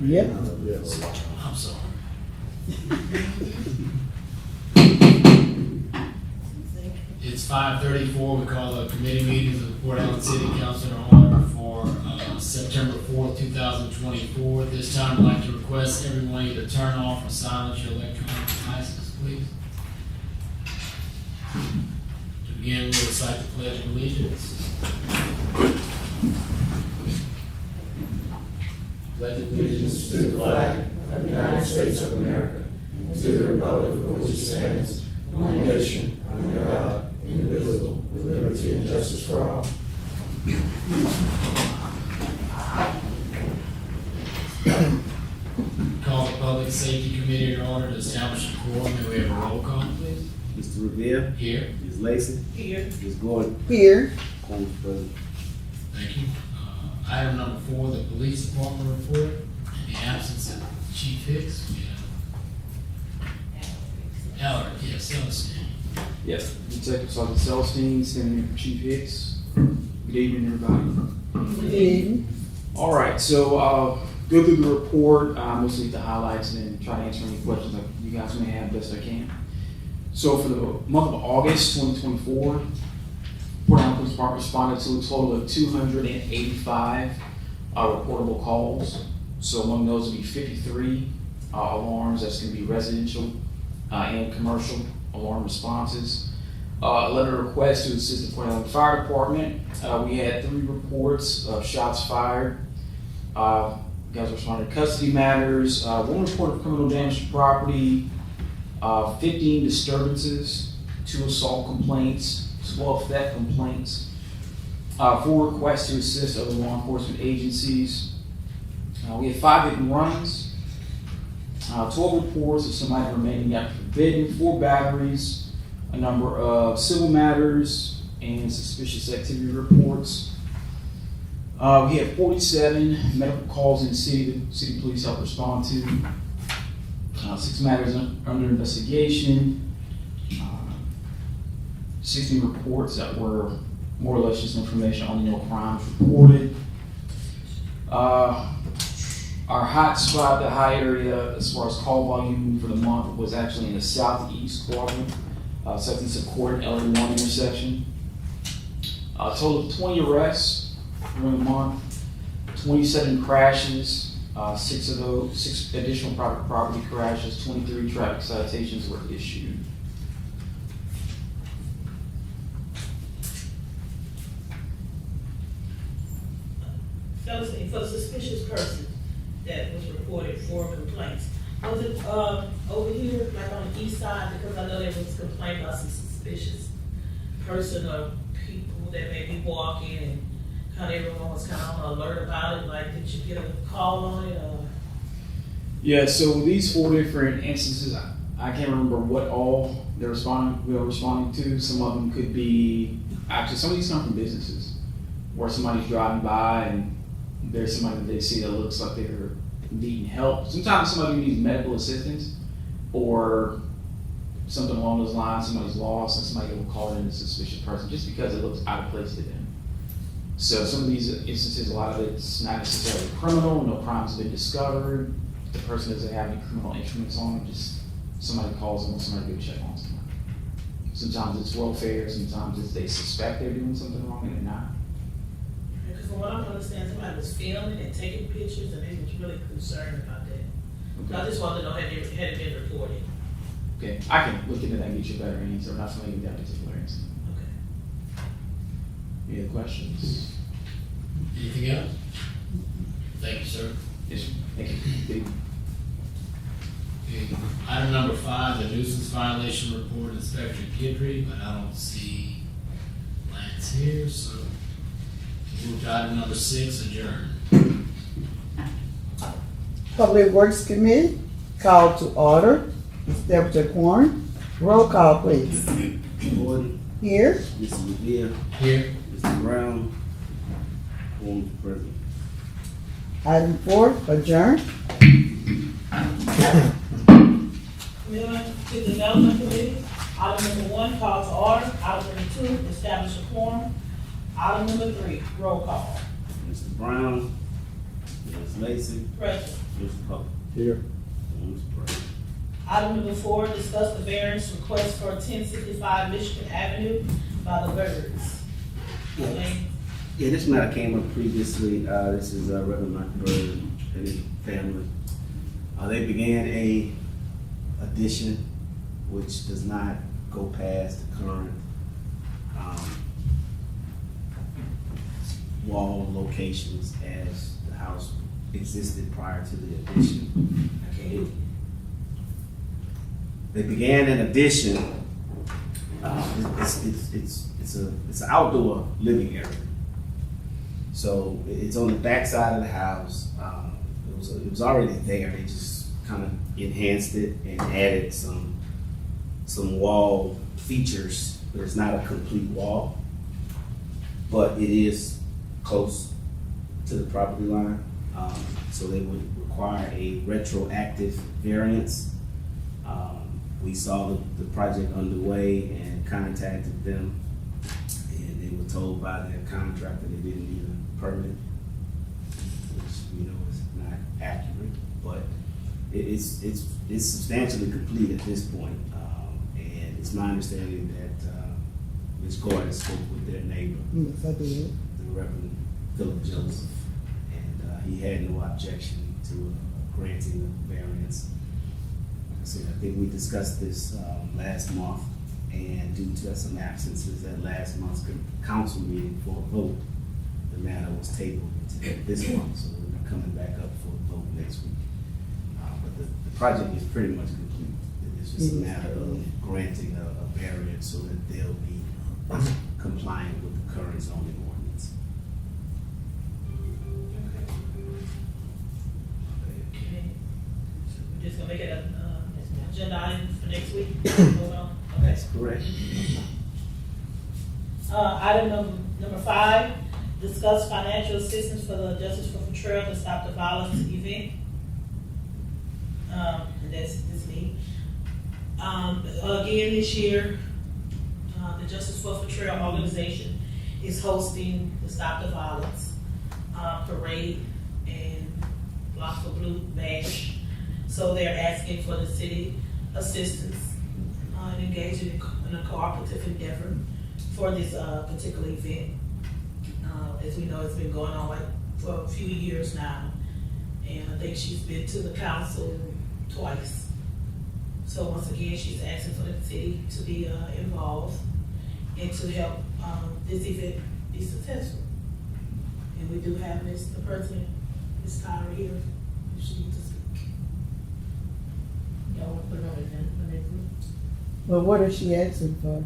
Yep. I'm sorry. It's 5:34. We call the committee meetings of the Port Allen City Council in order for September 4th, 2024. At this time, I'd like to request everyone either turn off or silence your electronic devices, please. To begin, we'll recite the Pledge of Allegiance. Pledge of allegiance To the flag of the United States of America, and to the republic for which it stands, one nation, under God, indivisible, with liberty and justice for all. Call the Public Safety Committee in order to establish a quorum. May we have a roll call, please? Mr. Riviere. Here. Ms. Lacy. Here. Ms. Gordon. Here. Council President. Thank you. Item number 4, the Police Department report. In the absence of Chief Hicks, we have Allard, yes, Celestine. Yes, Detective Sergeant Celestine, standing in for Chief Hicks. Good evening, everybody. Good evening. All right, so go through the report, mostly the highlights, and then try to answer any questions that you guys may have best I can. So for the month of August 2024, Port Allen Police Department responded to a total of 285 reportable calls. So among those would be 53 alarms. That's going to be residential and commercial alarm responses. 11 requests to assist the Port Allen Fire Department. We had 3 reports of shots fired. Guys responded to custody matters. 1 report of criminal damage to property. 15 disturbances. 2 assault complaints. 12 theft complaints. 4 requests to assist other law enforcement agencies. We had 5 hit and runs. 12 reports of somebody remaining after forbidden, 4 batteries, a number of civil matters, and suspicious activity reports. We had 47 medical calls in the city that city police helped respond to. 6 matters under investigation. 16 reports that were more or less just information on no crimes reported. Our hot spot, the high area as far as call volume for the month was actually in the southeast quadrant, southeast of Court and LA1 intersection. A total of 20 arrests during the month, 27 crashes, 6 additional private property crashes, 23 traffic citations were issued. For a suspicious person that was reported 4 complaints, was it over here, like on the east side? Because I know there was a complaint about some suspicious person or people that may be walking, and kind of everyone was kind of on alert about it. Like, did you get a call on it? Yeah, so these 4 different instances, I can't remember what all we are responding to. Some of them could be, actually some of these come from businesses where somebody's driving by and there's somebody that they see that looks like they're needing help. Sometimes somebody needs medical assistance or something along those lines. Somebody's lost and somebody will call in a suspicious person just because it looks out of place to them. So some of these instances, a lot of it's not necessarily criminal, no crimes have been discovered, the person doesn't have any criminal instruments on them, just somebody calls them and somebody go check on someone. Sometimes it's welfare, sometimes it's they suspect they're doing something wrong and they're not. Because from what I understand, somebody was filming and taking pictures, and they was really concerned about that. Okay. I just wanted to know, had it been reported? Okay, I can look into that and get you a better answer. I'm not familiar with that particular incident. Okay. Any other questions? Anything else? Thank you, sir. Yes, sir. Thank you. Good evening. Okay. Item number 5, the nuisance violation report, Inspector Guidry, but I don't see Lance here, so move to item number 6, adjourn. Public Works Committee, call to order. Deputy Quorum, roll call please. Gordon. Here. Mr. Riviere. Here. Mr. Brown. Council President. Item 4, adjourn. To the development committee, Item number 1, call to order. Item number 2, establish a quorum. Item number 3, roll call. Mr. Brown, Ms. Lacy, Present. Mr. Hubble. Here. Mr. Brown. Item number 4, discuss the variance request for 1065 Michigan Avenue by the Birds. Charlene? Yeah, this matter came up previously. This is Reverend Michael Bird and his family. They began a addition which does not go past the current wall locations as the house existed prior to the addition. Okay. They began an addition. It's an outdoor living area. So it's on the back side of the house. It was already there. They just kind of enhanced it and added some wall features, but it's not a complete wall. But it is close to the property line. So they would require a retroactive variance. We saw the project underway and contacted them, and they were told by their contractor they didn't need a permit, which is not accurate, but it's substantially complete at this point. And it's my understanding that Ms. Gordon spoke with their neighbor, Yes, I did. the Reverend Philip Joseph, and he had no objection to granting the variance. Like I said, I think we discussed this last month, and due to some absences at last month's council meeting for a vote, the matter was tabled to this month, so we're coming back up for a vote next week. But the project is pretty much complete. It's just a matter of granting a variance so that they'll be compliant with the current zoning ordinance. Okay. So we're just gonna make it an agenda item for next week? Hold on. Okay. That's correct. Item number 5, discuss financial assistance for the Justice for Trail to Stop the Violence event. And that's me. Again, this year, the Justice for Trail organization is hosting the Stop the Violence parade and Block for Blue bash. So they're asking for the city assistance and engaging in a cooperative endeavor for this particular event. As we know, it's been going on for a few years now, and I think she's been to the council twice. So once again, she's asking for the city to be involved and to help this event be successful. And we do have the president, Ms. Tyra here, if she needs to speak. Y'all want to put it on the agenda for next week? Well, what is she asking for?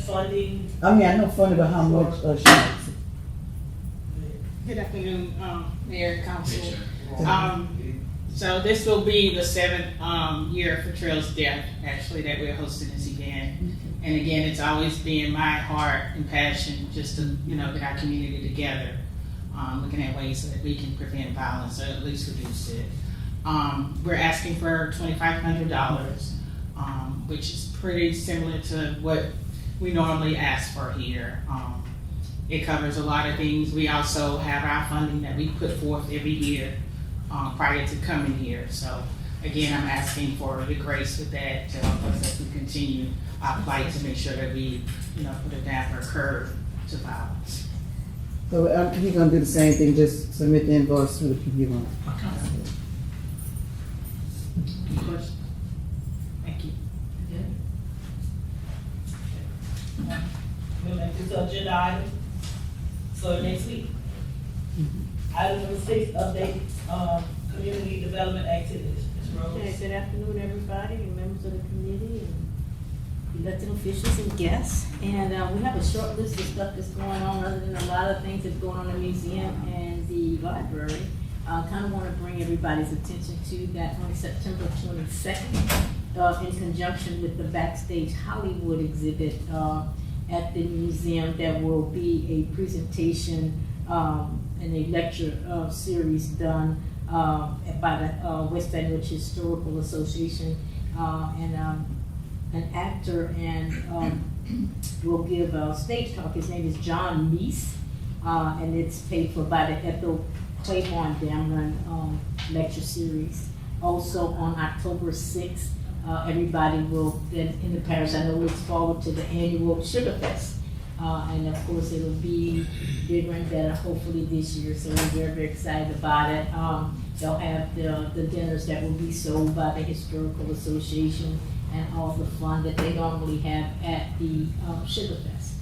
Funding. I mean, I know funny, but how much she asking? Good afternoon, Mayor and Council. Yeah. So this will be the 7th year for Trail's Death, actually, that we're hosting this event. And again, it's always been my heart and passion just to, get our community together, looking at ways so that we can prevent violence or at least reduce it. We're asking for $2,500, which is pretty similar to what we normally ask for here. It covers a lot of things. We also have our funding that we put forth every year prior to coming here. So again, I'm asking for the grace with that to help us as we continue our fight to make sure that we, put a damper curve to violence. So you're gonna do the same thing, just submit the invoice to the people. Any questions? Thank you. We'll make this agenda item for next week. Item number 6, update, community development activities. Ms. Rose. Okay, good afternoon, everybody, and members of the committee, and elected officials and guests. And we have a short list of stuff that's going on, other than a lot of things that's going on in the museum and the library. I kind of want to bring everybody's attention to that on September 22nd, in conjunction with the Backstage Hollywood exhibit at the museum. There will be a presentation and a lecture series done by the West Sandwich Historical Association, and an actor and will give a stage talk. His name is John Meese, and it's paid for by the Ethel Claiborne Dameron lecture series. Also on October 6th, everybody will, in the parish, I know, looks forward to the annual Sugar Fest. And of course, it will be bigger and better, hopefully this year, so we're very, very excited about it. They'll have the dinners that will be sold by the Historical Association and all the fun that they normally have at the Sugar Fest.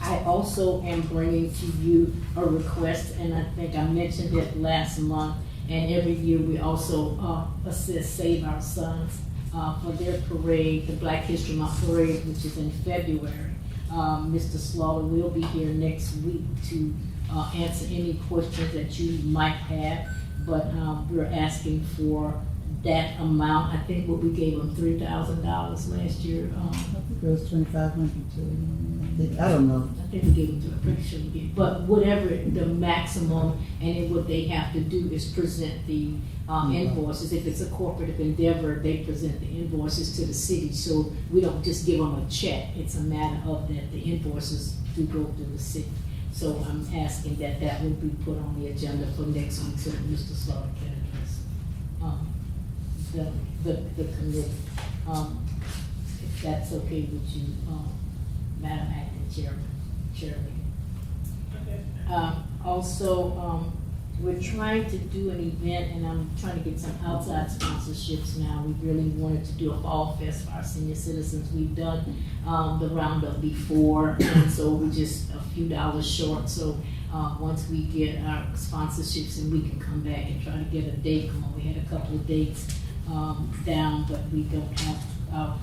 I also am bringing to you a request, and I think I mentioned it last month, and every year we also assist Save Our Sons for their parade, the Black History Month parade, which is in February. Mr. Slaughter will be here next week to answer any questions that you might have, but we're asking for that amount. I think what we gave them $3,000 last year. I think it was 2,500 too. I don't know. I think we gave them to, I'm pretty sure we did. But whatever the maximum, and then what they have to do is present the invoices. If it's a corporate endeavor, they present the invoices to the city. So we don't just give them a check. It's a matter of that the invoices do go through the city. So I'm asking that that will be put on the agenda for next week so that Mr. Slaughter can address the committee. If that's okay with you, Madam Acting Chairman. Okay. Also, we're trying to do an event, and I'm trying to get some outside sponsorships now. We really wanted to do a fall fest for our senior citizens. We've done the roundup before, and so we're just a few dollars short. So once we get our sponsorships, and we can come back and try to get a date. We had a couple of dates down, but we don't have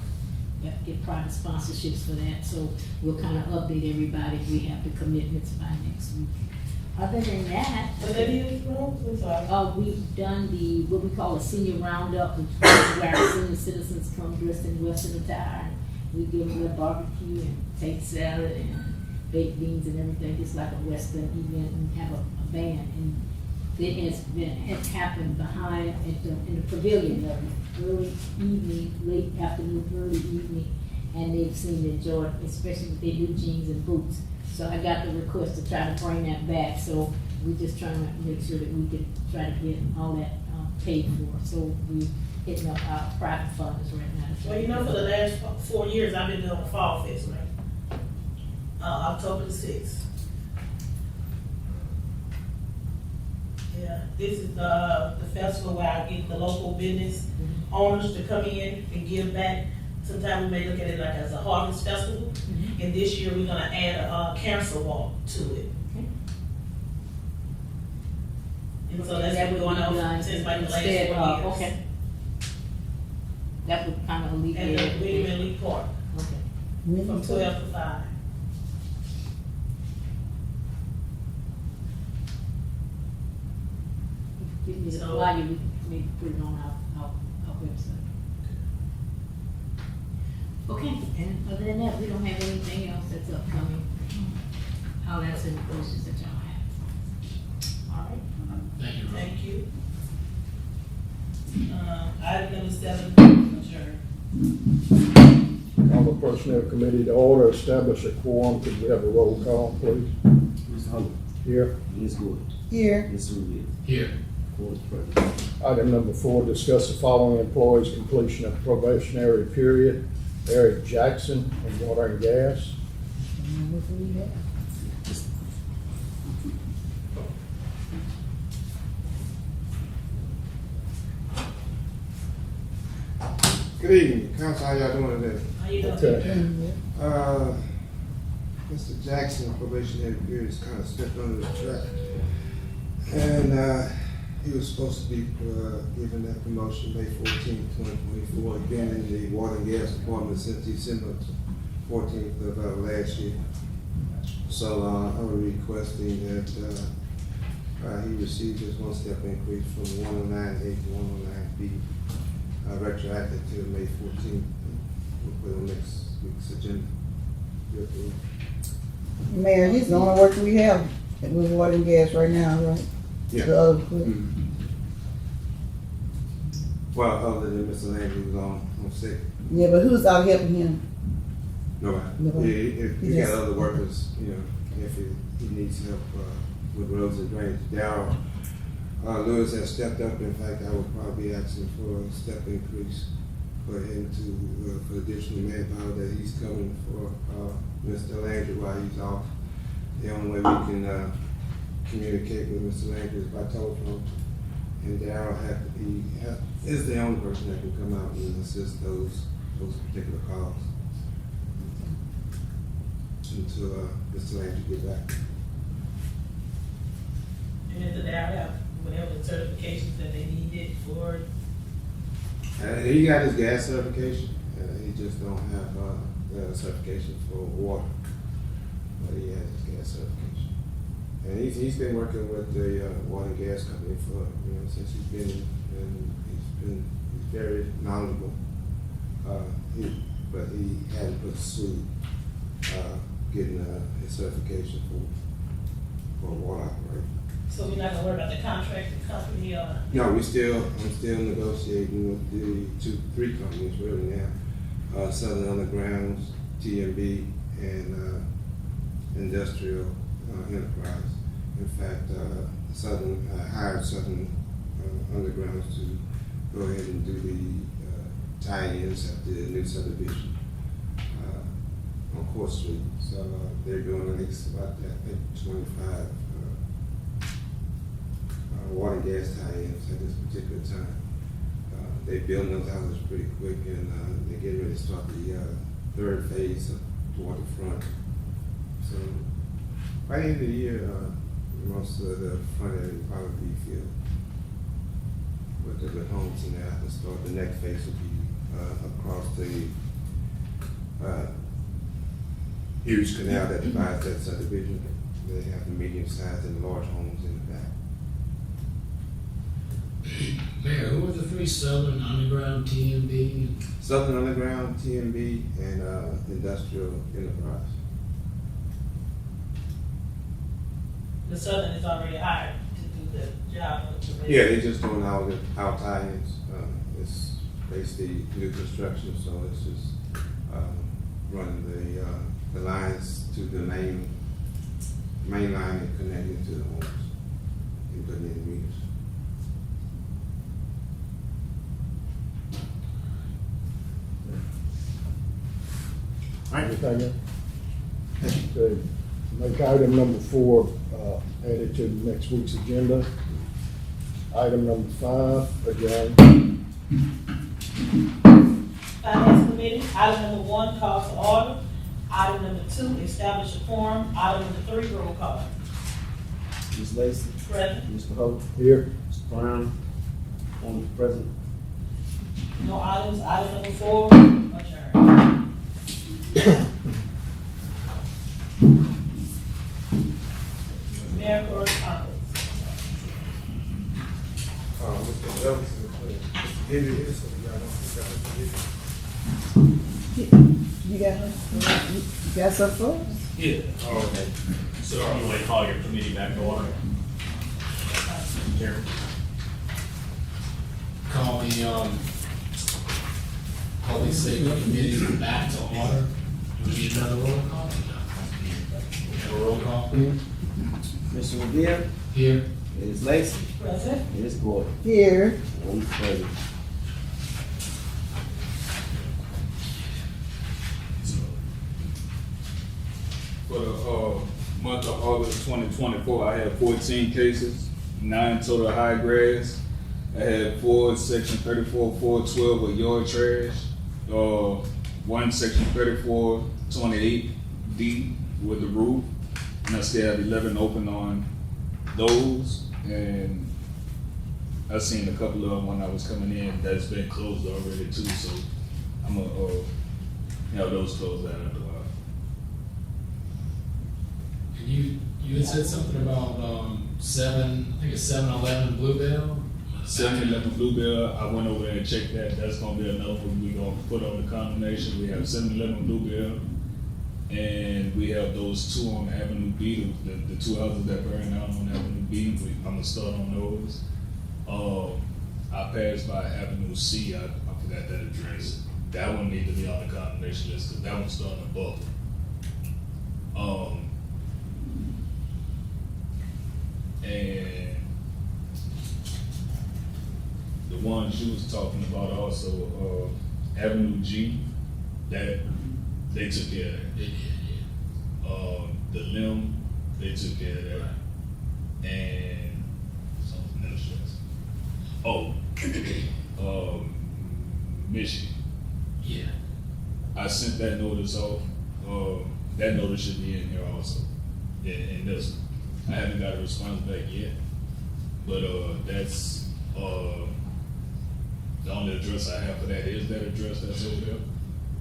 get private sponsorships for that. So we'll kind of update everybody if we have the commitments by next week. Other than that, we've done what we call a senior roundup, which is where our senior citizens come dressed in Western attire. We give them a barbecue and take salad and baked beans and everything, just like a Western event, and have a band. And it has happened behind in the pavilion area, early evening, late afternoon, early evening, and they've seemed to enjoy it, especially with their new jeans and boots. So I got the request to try to bring that back. So we're just trying to make sure that we can try to get all that paid for. So we're hitting up our private funds right now. Well, you know, for the last 4 years, I've been doing a fall fest, right? October the 6th. Yeah, this is the festival where I get the local business owners to come in and give back. Sometimes we may look at it like as a harvest festival. And this year we're gonna add a cancer walk to it. And so that's been going on since like the last 4 years. Okay. That would kind of alleviate. At the William and Lee Park, Okay. from 12 to 5. Give me the flyer, we can maybe put it on our website. Okay, and other than that, we don't have anything else that's upcoming. I'll answer any questions that y'all have. All right. Thank you, Ron. Thank you. Item number 7, adjourned. On the Personnel Committee to order, establish a quorum. Could we have a roll call, please? Mr. Hubble, Here. Ms. Gordon, Here. Mr. Riviere, Here. Court President. Item number 4, discuss the following employees' completion of probationary period. Eric Jackson in Water and Gas. Good evening, Council. How y'all doing today? How you doing? Okay. Mr. Jackson, probationary period, is kind of stepped under the track. And he was supposed to be given that promotion May 14th, 2024. He's been in the Water and Gas Department since December 14th of last year. So I'm requesting that he receive this one-step increase from 109A to 109B, retroactive to May 14th. We'll put it on next week's agenda. Mayor, he's the only worker we have with Water and Gas right now, right? Yeah. The other group. Well, other than Mr. Landry was on sick. Yeah, but who's out helping him? Nobody. Nobody. Yeah, He he got just- other workers, you know, if he needs help with roads and drainage. Darryl Lewis has stepped up. In fact, I would probably be asking for a step increase for him to, for additional manpower that he's coming for Mr. Landry while he's off. The only way we can communicate with Mr. Landry is by telephone. And Darryl is the only person that can come out and assist those particular calls until Mr. Landry get back. And if the Dow have whatever certifications that they needed for, He got his gas certification. He just don't have the certification for water, but he has his gas certification. And he's been working with the water and gas company for since he's been, and he's very knowledgeable. But he hadn't pursued getting his certification for a water operator. so we're not gonna worry about the contracted company or? No, I'm still negotiating with the three companies really now. Southern Underground, TMB, and Industrial Enterprise. In fact, Southern hired Southern Underground to go ahead and do the tie-ins at the new subdivision on Court Street. So they're doing at least about that, I think 25 water and gas tie-ins at this particular time. They're building those houses pretty quick, and they're getting ready to start the third phase toward the front. So by the end of the year, most of the front area will probably be filled with homes in there. To start, the next phase will be across the huge canal that divides that subdivision. They have the medium-sized and large homes in the back. Mayor, who are the three Southern Underground, TMB? Southern Underground, TMB, and Industrial Enterprise. The Southern is already hired to do the job of the. Yeah, they're just doing our tie-ins. It's basically new construction, so it's just running the lines to the main line and connecting to the homes and putting in the meters. Anything else? Okay, make item number 4 added to the next week's agenda. Item number 5, adjourn. Finance Committee, item number 1, call to order. Item number 2, establish a quorum. Item number 3, roll call. Ms. Lacy, Present. Mr. Hope, Here. Mr. Brown, on present. No items. Item number 4, adjourned. Mayor correspondence. Mr. Jefferson, Mr. Giddy is, so y'all don't think I have to get You got her? You got something for us? Yeah. Oh, okay. So I'm going to call your committee back to order. Chairman. Call the Public Safety Committee back to order. Do we need another roll call? We have a roll call Mr. Riviere, here. Ms. Lacy, Present. Ms. Gordon, Here. on present. For the month of August 2024, I had 14 cases, 9 total high grads. I had 4 section 34-412 with yard trash, 1 section 34-28D with the roof, and I still have 11 open on those. And I seen a couple of them when I was coming in that's been closed already too, so I'm gonna have those closed out after a while. You had said something about 7-Eleven Bluebell? 7-Eleven Bluebell, I went over there and checked that. That's gonna be another one we gonna put on the condemnation. We have 7-Eleven Bluebell, and we have those 2 on Avenue B, the 2 houses that burned down on Avenue B. I'm gonna start on those. I I passed by Avenue C, I forgot that address. That one need to be on the condemnation list, cause that one's starting to bubble. And the ones you was talking about also, Avenue G, that, they took care of that. They did, yeah. The limb, they took care of that. And something else. Michigan. Yeah. I sent that notice off. That notice should be in here also. In this one. I haven't got a response back yet. But that's the only address I have for that is that address that's over there.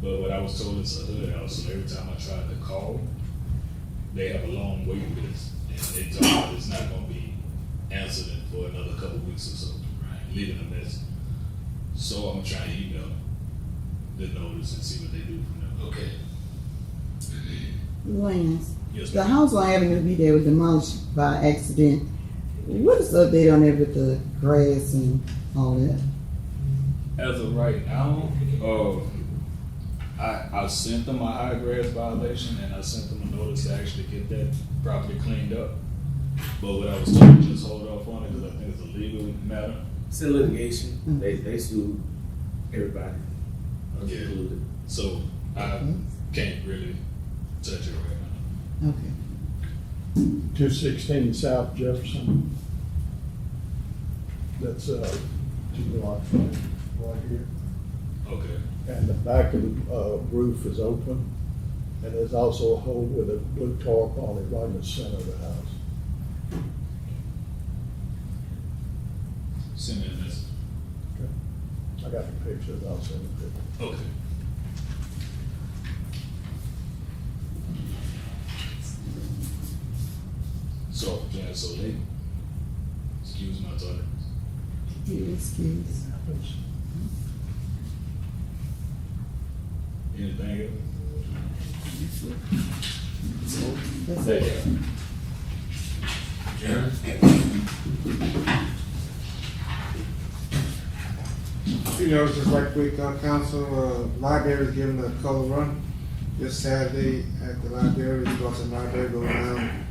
But what I was told, it's a hood house, so every time I tried to call, they have a long waiting list. And they told me it's not gonna be answered for another couple weeks or so. Right. Leaving a message. So I'm trying to email the notice and see what they do from there. Okay. Lance, Yes, the ma'am. house on Avenue B that was demolished by accident, what is the update on it with the grass and all that? As of right now, I sent them a high grass violation and I sent them a notice to actually get that property cleaned up. But what I was told, just hold off on it because I think it's a legal matter. It's in litigation. They sued everybody. Us Yeah. included. So I can't really touch it right now. Okay. 216 South Jefferson. That's 2 blocks right here. Okay. And the back of the roof is open. And there's also a hole with a blue tarp on it right in the center of the house. Send me a message. I got the pictures, I'll send it to you. Okay. So, yeah, so late. Excuse my daughter. Excuse. Anything else? That's Thank it. you. You know, just right quick, council, library's giving a color run this Saturday at the library, Boston Library, go down,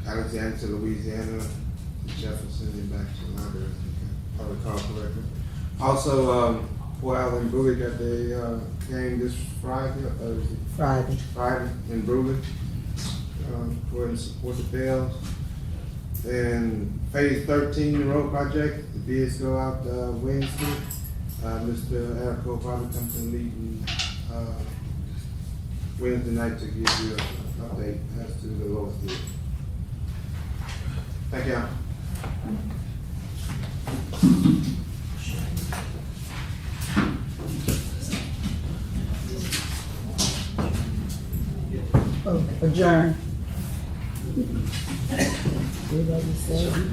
Alexander to Louisiana, to Jefferson, and back to the library, if I recall correctly. Also, Port Allen Brewley got the, game this Friday, Friday in Brewley, go ahead and support the Bells. And phase 13, the road project, the bids go out Wednesday. Mr. Erico probably comes to the meeting Wednesday night to give you an update as to the lowest bid. Thank you. Oh, adjourn. Everybody say.